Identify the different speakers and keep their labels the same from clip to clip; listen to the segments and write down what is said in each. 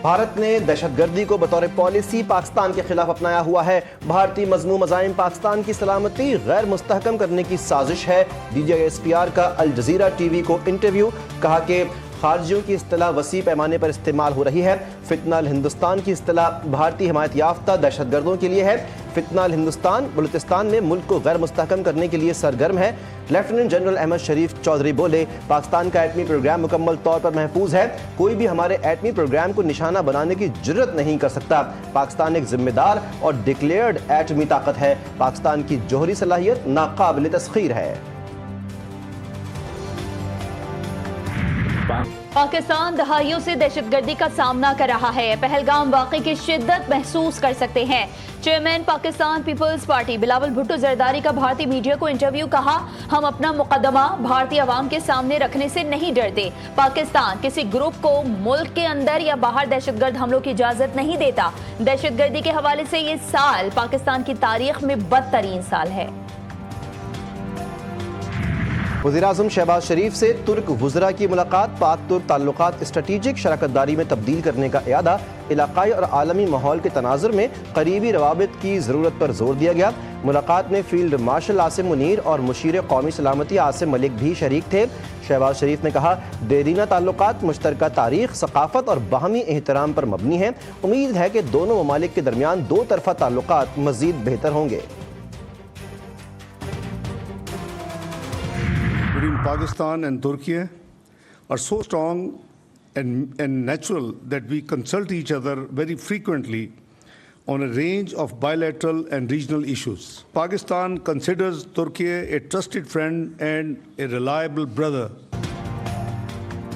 Speaker 1: بھارت نے دہشت گردی کو بطور پالیسی پاکستان کے خلاف اپنایا ہوا ہے۔ بھارتی مذموم عزائم پاکستان کی سلامتی غیر مستحکم کرنے کی سازش ہے۔ DGISPR کا الجزیرہ ٹی وی کو انٹرویو، کہا کہ خارجیوں کی اصطلاح وسیع پیمانے پر استعمال ہو رہی ہے۔ فتنہ الہندوستان کی اصطلاح بھارتی حمایت یافتہ دہشت گردوں کے لیے ہے۔ فتنہ الہندوستان بلوچستان میں ملک کو غیر مستحکم کرنے کے لیے سرگرم ہے۔ لیفٹیننٹ جنرل احمد شریف چودھری بولے، پاکستان کا ایٹمی پروگرام مکمل طور پر محفوظ ہے۔ کوئی بھی ہمارے ایٹمی پروگرام کو نشانہ بنانے کی جرت نہیں کر سکتا۔ پاکستان ایک ذمہ دار اور ڈکلیئرڈ ایٹمی طاقت ہے۔ پاکستان کی جوہری صلاحیت ناقابل تسخیر ہے۔
Speaker 2: پاکستان دہائیوں سے دہشت گردی کا سامنا کر رہا ہے۔ پہلگام واقعے کی شدت محسوس کر سکتے ہیں۔ Chairman Pakistan Peoples Party Bilawal Bhutto Zardari کا بھارتی میڈیا کو انٹرویو، کہا ہم اپنا مقدمہ بھارتی عوام کے سامنے رکھنے سے نہیں ڈرتے۔ پاکستان کسی گروپ کو ملک کے اندر یا باہر دہشت گرد حملوں کی اجازت نہیں دیتا۔ دہشت گردی کے حوالے سے یہ سال پاکستان کی تاریخ میں بدترین سال ہے۔
Speaker 1: وزیراعظم شہباز شریف سے ترک وزراء کی ملاقات، پاک ترک تعلقات اسٹریٹجک شراکت داری میں تبدیل کرنے کا اعادہ، علاقائی اور عالمی ماحول کے تناظر میں قریبی روابط کی ضرورت پر زور دیا گیا۔ ملاقات میں فیلڈ مارشل عاصم منیر اور مشیر قومی سلامتی عاصم ملک بھی شریک تھے۔ شہباز شریف نے کہا دیرینہ تعلقات مشترکہ تاریخ، ثقافت اور باہمی احترام پر مبنی ہیں۔ امید ہے کہ دونوں ممالک کے درمیان دو طرفہ تعلقات مزید بہتر ہوں گے۔
Speaker 3: Between Pakistan and Turkey are so strong and natural that we consult each other very frequently on a range of bilateral and regional issues. Pakistan considers Turkey a trusted friend and a reliable brother.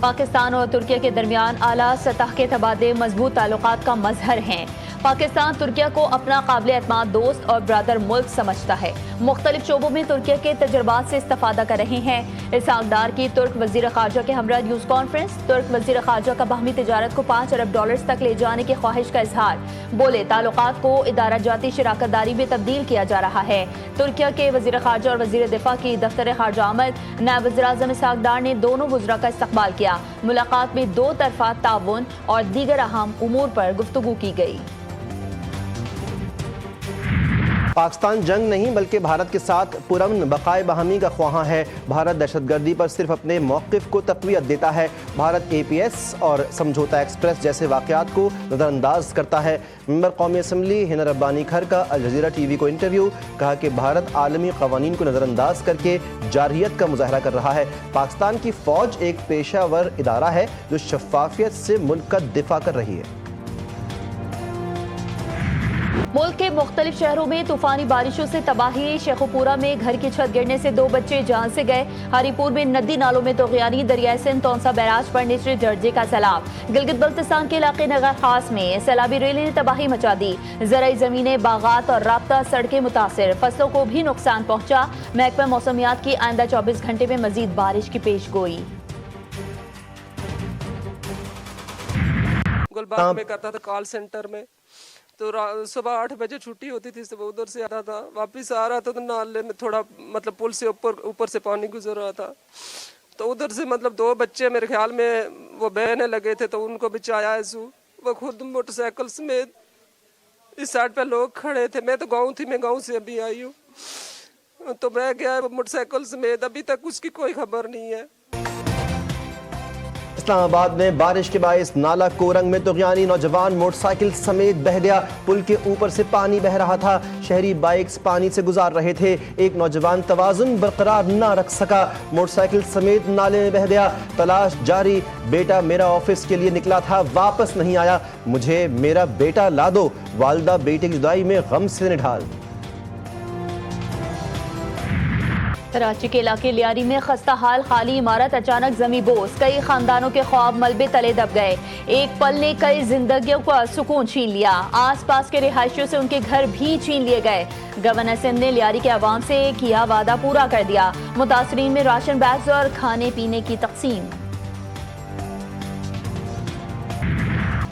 Speaker 2: Pakistan اور ترکیہ کے درمیان اعلیٰ سطح کے تبادلے مضبوط تعلقات کا مظہر ہیں۔ پاکستان ترکیہ کو اپنا قابل اعتماد دوست اور برادر ملک سمجھتا ہے۔ مختلف شعبوں میں ترکیہ کے تجربات سے استفادہ کر رہے ہیں۔ اسحاق ڈار کی ترک وزیر خارجہ کے ہمراہ نیوز کانفرنس، ترک وزیر خارجہ کا باہمی تجارت کو $5 ارب تک لے جانے کی خواہش کا اظہار۔ بولے تعلقات کو ادارہ جاتی شراکت داری میں تبدیل کیا جا رہا ہے۔ ترکیہ کے وزیر خارجہ اور وزیر دفاع کی دفتر خارجہ آمد، نائب وزیر اعظم اسحاق ڈار نے دونوں وزراء کا استقبال کیا۔ ملاقات میں دو طرفہ تعاون اور دیگر اہم امور پر گفتگو کی گئی۔
Speaker 1: پاکستان جنگ نہیں بلکہ بھارت کے ساتھ پرامن بقائے باہمی کا خواہاں ہے۔ بھارت دہشت گردی پر صرف اپنے موقف کو تقویت دیتا ہے۔ بھارت APS اور سمجھوتا ایکسپریس جیسے واقعات کو نظر انداز کرتا ہے۔ ممبر قومی اسمبلی ہنا ربانی کھر کا الجزیرہ ٹی وی کو انٹرویو، کہا کہ بھارت عالمی قوانین کو نظر انداز کر کے جارحیت کا مظاہرہ کر رہا ہے۔ پاکستان کی فوج ایک پیشہ ور ادارہ ہے جو شفافیت سے ملک کا دفاع کر رہی ہے۔
Speaker 2: ملک کے مختلف شہروں میں طوفانی بارشوں سے تباہی، شیخوپورہ میں گھر کی چھت گرنے سے 2 بچے جان سے گئے، ہری پور میں ندی نالوں میں طغیانی، دریائے سندھ تونسا بیراج پر نچلے درجے کا سیلاب، گلگت بلتستان کے علاقے نگر خاص میں سیلابی ریلی نے تباہی مچا دی، زرعی زمینیں، باغات اور رابطہ سڑکیں متاثر، فصلوں کو بھی نقصان پہنچا۔ محکمہ موسمیات کی آئندہ 24 گھنٹے میں مزید بارش کی پیش گوئی۔
Speaker 4: گلبرگ میں کرتا تھا کال سینٹر میں، تو صبح 8 بجے چھٹی ہوتی تھی، صبح ادھر سے آتا تھا، واپس آ رہا تھا تو نالے میں تھوڑا مطلب پل سے اوپر سے پانی گزر رہا تھا، تو ادھر سے مطلب 2 بچے میرے خیال میں وہ بہنے لگے تھے تو ان کو بچایا ایسو، وہ خود موٹر سائیکل سمیت، اس سائڈ پہ لوگ کھڑے تھے، میں تو گاؤں تھی، میں گاؤں سے ابھی آئی ہوں، تو میں گیا موٹر سائیکل سمیت، ابھی تک اس کی کوئی خبر نہیں ہے۔
Speaker 1: اسلام آباد میں بارش کے باعث نالہ کورنگ میں طغیانی، نوجوان موٹر سائیکل سمیت بہہ گیا، پل کے اوپر سے پانی بہہ رہا تھا، شہری بائکس پانی سے گزار رہے تھے، ایک نوجوان توازن برقرار نہ رکھ سکا، موٹر سائیکل سمیت نالے میں بہہ گیا، تلاش جاری، بیٹا میرا آفس کے لیے نکلا تھا واپس نہیں آیا، مجھے میرا بیٹا لا دو، والدہ بیٹے کی جدائی میں غم سے نڈھال۔
Speaker 2: کراچی کے علاقے لیاری میں خستہ حال خالی عمارت اچانک زمیں بوس، کئی خاندانوں کے خواب ملبے تلے دب گئے، ایک پل نے کئی زندگیوں کا سکون چھین لیا، آس پاس کے رہائشیوں سے ان کے گھر بھی چھین لیے گئے۔ گورنر سندھ نے لیاری کے عوام سے کیا وعدہ پورا کر دیا، متاثرین میں راشن بیگز اور کھانے پینے کی تقسیم۔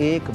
Speaker 1: 1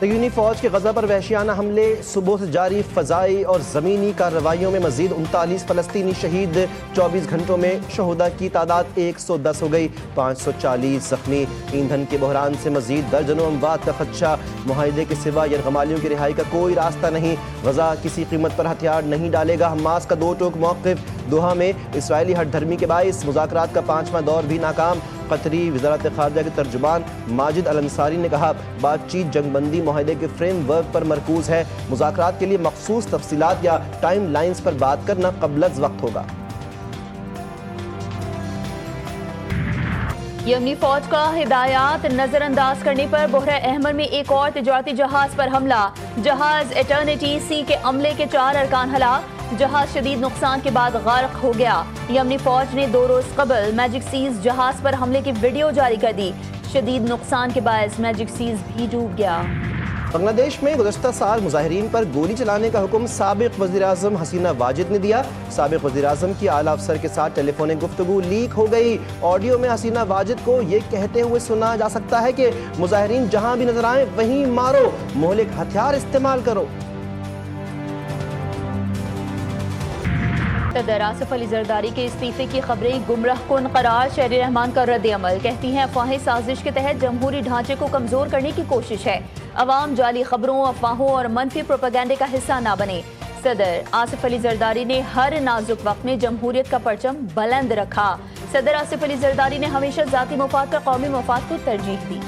Speaker 1: صہیونی فوج کے غزہ پر وحشیانہ حملے، صبح سے جاری فضائی اور زمینی کارروائیوں میں مزید 39 فلسطینی شہید، 24 گھنٹوں میں شہداء کی تعداد 110 ہو گئی، 540 زخمی۔ ایندھن کے بحران سے مزید درجنوں اموات کا خدشہ، معاہدے کے سوا یرغمالیوں کی رہائی کا کوئی راستہ نہیں، غزہ کسی قیمت پر ہتھیار نہیں ڈالے گا، حماس کا دو ٹوک موقف، دوحہ میں اسرائیلی ہٹ دھرمی کے باعث مذاکرات کا 5واں دور بھی ناکام۔ قطری وزارت خارجہ کے ترجمان ماجد الانصاری نے کہا بات چیت جنگ بندی معاہدے کے فریم ورک پر مرکوز ہے، مذاکرات کے لیے مخصوص تفصیلات یا ٹائم لائنز پر بات کرنا قبل از وقت ہوگا۔
Speaker 2: یمنی فوج کا ہدایات نظر انداز کرنے پر بحیرہ احمر میں ایک اور تجارتی جہاز پر حملہ، جہاز ایٹرنیٹی سی کے عملے کے 4 ارکان ہلاک، جہاز شدید نقصان کے بعد غرق ہو گیا۔ یمنی فوج نے 2 روز قبل میجک سیز جہاز پر حملے کی ویڈیو جاری کر دی، شدید نقصان کے باعث میجک سیز بھی ڈوب گیا۔
Speaker 1: بنگلہ دیش میں گزشتہ سال مظاہرین پر گولی چلانے کا حکم سابق وزیراعظم حسینہ واجد نے دیا۔ سابق وزیراعظم کی اعلیٰ افسر کے ساتھ ٹیلی فونک گفتگو لیک ہو گئی۔ آڈیو میں حسینہ واجد کو یہ کہتے ہوئے سنا جا سکتا ہے کہ مظاہرین جہاں بھی نظر آئیں وہیں مارو، مہلک ہتھیار استعمال کرو۔
Speaker 2: صدر آصف علی زرداری کے استعفے کی خبریں گمراہ کن قرار، شہری رحمان کا رد عمل، کہتی ہیں افواہیں سازش کے تحت جمہوری ڈھانچے کو کمزور کرنے کی کوشش ہے، عوام جعلی خبروں، افواہوں اور منفی پروپیگنڈے کا حصہ نہ بنے۔ صدر آصف علی زرداری نے ہر نازک وقت میں جمہوریت کا پرچم بلند رکھا۔ صدر آصف علی زرداری نے ہمیشہ ذاتی مفاد پر قومی مفاد کو ترجیح دی۔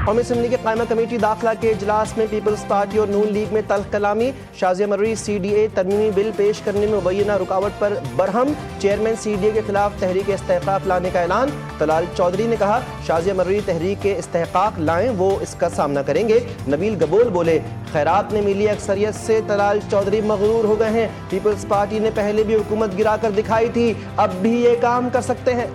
Speaker 1: قومی اسمبلی کے قائمہ کمیٹی داخلہ کے اجلاس میں پیپلز پارٹی اور نون لیگ میں تلخ کلامی، شازیہ مرری سی ڈی اے ترمیمی بل پیش کرنے میں مبینہ رکاوٹ پر برہم، چیئرمین سی ڈی اے کے خلاف تحریک استحقاق لانے کا اعلان۔ طلال چودھری نے کہا شازیہ مرری تحریک استحقاق لائیں، وہ اس کا سامنا کریں گے۔ نبیل گبول بولے خیرات میں ملی اکثریت سے طلال چودھری مغرور ہو گئے ہیں، پیپلز پارٹی نے پہلے بھی حکومت گرا کر دکھائی تھی، اب بھی یہ کام کر سکتے ہیں۔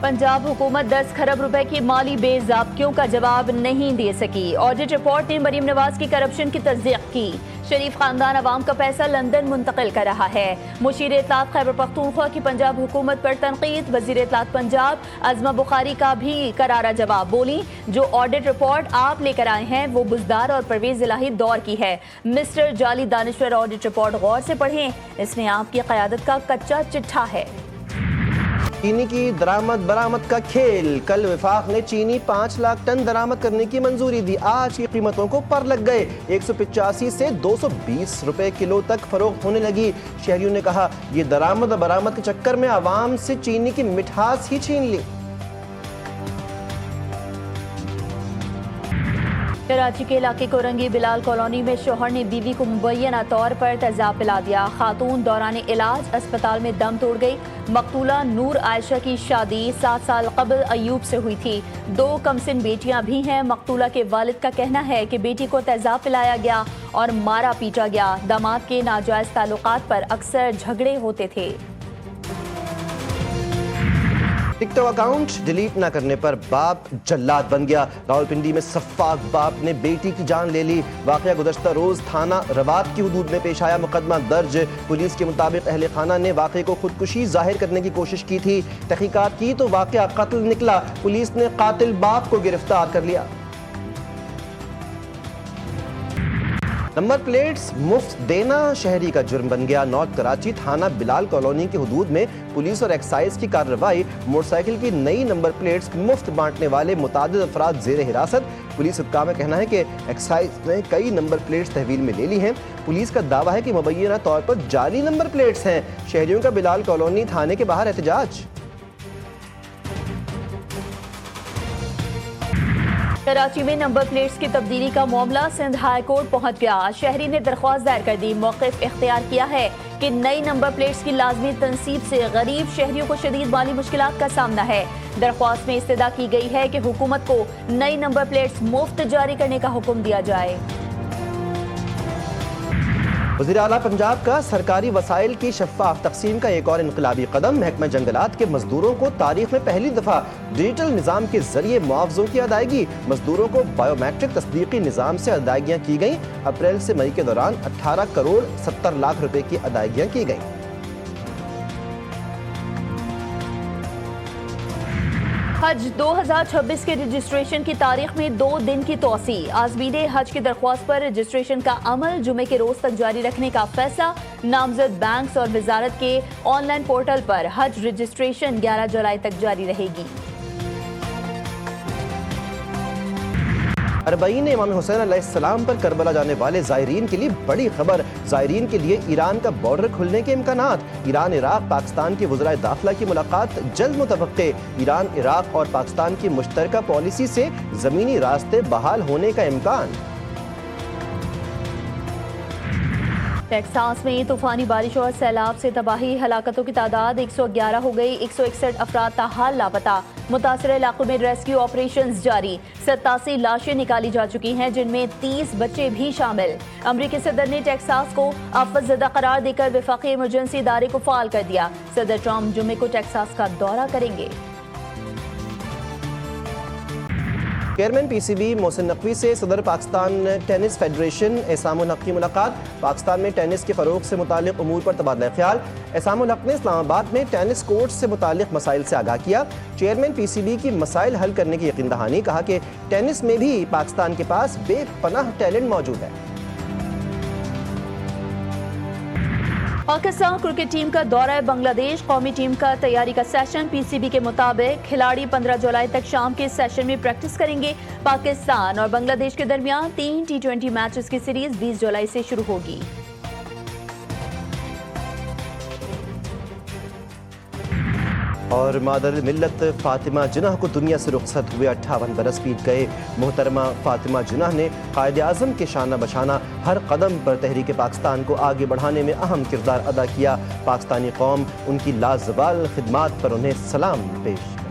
Speaker 2: پنجاب حکومت 10 کھرب روپے کی مالی بے ضابطگیوں کا جواب نہیں دے سکی۔ آڈٹ رپورٹ نے مریم نواز کی کرپشن کی تصدیق کی۔ شریف خاندان عوام کا پیسہ لندن منتقل کر رہا ہے۔ مشیر اطلاعات خیبر پختونخوا کی پنجاب حکومت پر تنقید، وزیر اطلاعات پنجاب عظمہ بخاری کا بھی کرارا جواب، بولی جو آڈٹ رپورٹ آپ لے کر آئے ہیں وہ بزدار اور پرویز الہی دور کی ہے۔ مسٹر جعلی دانشور آڈٹ رپورٹ غور سے پڑھیں، اس میں آپ کی قیادت کا کچا چٹھا ہے۔
Speaker 1: چینی کی درآمد برآمد کا کھیل، کل وفاق نے چینی 5 لاکھ ٹن درآمد کرنے کی منظوری دی، آج کی قیمتوں کو پر لگ گئے، 185 سے 220 روپے کلو تک فروخت ہونے لگی۔ شہریوں نے کہا یہ درآمد و برآمد کے چکر میں عوام سے چینی کی مٹھاس ہی چھین لی۔
Speaker 2: کراچی کے علاقے کورنگی بلال کالونی میں شوہر نے بیوی کو مبینہ طور پر تیزاب پلا دیا، خاتون دوران علاج اسپتال میں دم توڑ گئی۔ مقتولہ نور عائشہ کی شادی 7 سال قبل ایوب سے ہوئی تھی، 2 کمسن بیٹیاں بھی ہیں۔ مقتولہ کے والد کا کہنا ہے کہ بیٹی کو تیزاب پلایا گیا اور مارا پیٹا گیا۔ داماد کے ناجائز تعلقات پر اکثر جھگڑے ہوتے تھے۔
Speaker 1: ٹک ٹاک اکاؤنٹ ڈیلیٹ نہ کرنے پر باپ جلاد بن گیا، راولپنڈی میں سفاک باپ نے بیٹی کی جان لے لی۔ واقعہ گزشتہ روز تھانہ روات کی حدود میں پیش آیا، مقدمہ درج۔ پولیس کے مطابق اہل خانہ نے واقعے کو خودکشی ظاہر کرنے کی کوشش کی تھی، تحقیقات کی تو واقعہ قتل نکلا، پولیس نے قاتل باپ کو گرفتار کر لیا۔ نمبر پلیٹس مفت دینا شہری کا جرم بن گیا، نارتھ کراچی تھانہ بلال کالونی کی حدود میں پولیس اور ایکسائز کی کارروائی، موٹر سائیکل کی نئی نمبر پلیٹس مفت بانٹنے والے متعدد افراد زیر حراست۔ پولیس حکام کا کہنا ہے کہ ایکسائز نے کئی نمبر پلیٹس تحویل میں لے لی ہیں۔ پولیس کا دعویٰ ہے کہ مبینہ طور پر جعلی نمبر پلیٹس ہیں۔ شہریوں کا بلال کالونی تھانے کے باہر احتجاج۔
Speaker 2: کراچی میں نمبر پلیٹس کی تبدیلی کا معاملہ سندھ ہائی کورٹ پہنچ گیا، شہری نے درخواست دائر کر دی، موقف اختیار کیا ہے کہ نئی نمبر پلیٹس کی لازمی تنصیب سے غریب شہریوں کو شدید مالی مشکلات کا سامنا ہے۔ درخواست میں استدعا کی گئی ہے کہ حکومت کو نئی نمبر پلیٹس مفت جاری کرنے کا حکم دیا جائے۔
Speaker 1: وزیر اعلیٰ پنجاب کا سرکاری وسائل کی شفاف تقسیم کا ایک اور انقلابی قدم، محکمہ جنگلات کے مزدوروں کو تاریخ میں پہلی دفعہ ڈیجیٹل نظام کے ذریعے معاوضوں کی ادائیگی، مزدوروں کو بائیو میٹرک تصدیقی نظام سے ادائیگیاں کی گئیں۔ اپریل سے مئی کے دوران 18 کروڑ 70 لاکھ روپے کی ادائیگیاں کی گئیں۔
Speaker 2: حج 2026 کے رجسٹریشن کی تاریخ میں 2 دن کی توسیع. عازمین حج کی درخواست پر رجسٹریشن کا عمل جمعے کے روز تک جاری رکھنے کا فیصلہ. نامزد بینکس اور وزارت کے on line portal per Hajj registration 11 جولائی تک جاری رہے گی.
Speaker 1: 40 امام حسین علیہ السلام پر کربلا جانے والے زائرین کے لیے بڑی خبر. زائرین کے لیے ایران کا بارڈر کھلنے کے امکانات. ایران عراق پاکستان کے وزرائے داخلہ کی ملاقات جلد متوقع. ایران عراق اور پاکستان کی مشترکہ پالیسی سے زمینی راستے بحال ہونے کا امکان.
Speaker 2: ٹیکساس میں طوفانی بارش اور سیلاب سے تباہی. ہلاکتوں کی تعداد 111 ہو گئی. 161 افراد تاحال لاپتہ. متاثرہ علاقوں میں ریسکیو آپریشنز جاری. 87 لاشیں نکالی جا چکی ہیں جن میں 30 بچے بھی شامل. امریکی صدر نے ٹیکساس کو آفت زدہ قرار دے کر وفاقی ایمرجنسی ادارے کو فعال کر دیا. صدر ٹرمپ جمعے کو ٹیکساس کا دورہ کریں گے.
Speaker 1: Chairman P C B Mohsin Naqvi سے صدر پاکستان ٹینس فیڈریشن احسام الحق کی ملاقات. پاکستان میں ٹینس کے فروغ سے متعلق امور پر تبادلہ خیال. احسام الحق نے اسلام آباد میں ٹینس کورٹ سے متعلق مسائل سے آگاہ کیا. چیئرمین پی سی بی کی مسائل حل کرنے کی یقین دہانی. کہا کہ ٹینس میں بھی پاکستان کے پاس بے پناہ ٹیلنٹ موجود ہے.
Speaker 2: پاکستان کرکٹ ٹیم کا دورہ بنگلہ دیش. قومی ٹیم کا تیاری کا سیشن. پی سی بی کے مطابق کھلاڑی 15 جولائی تک شام کے سیشن میں پریکٹس کریں گے. پاکستان اور بنگلہ دیش کے درمیان 3 T20 میچز کی سیریز 20 جولائی سے شروع ہوگی.
Speaker 1: اور مادر ملت فاطمہ جناح کو دنیا سے رخصت ہوئے. 58 برس بیت گئے. محترمہ فاطمہ جناح نے قائد اعظم کے شانہ بشانہ ہر قدم پر تحریک پاکستان کو آگے بڑھانے میں اہم کردار ادا کیا. پاکستانی قوم ان کی لازوال خدمات پر انہیں سلام پیش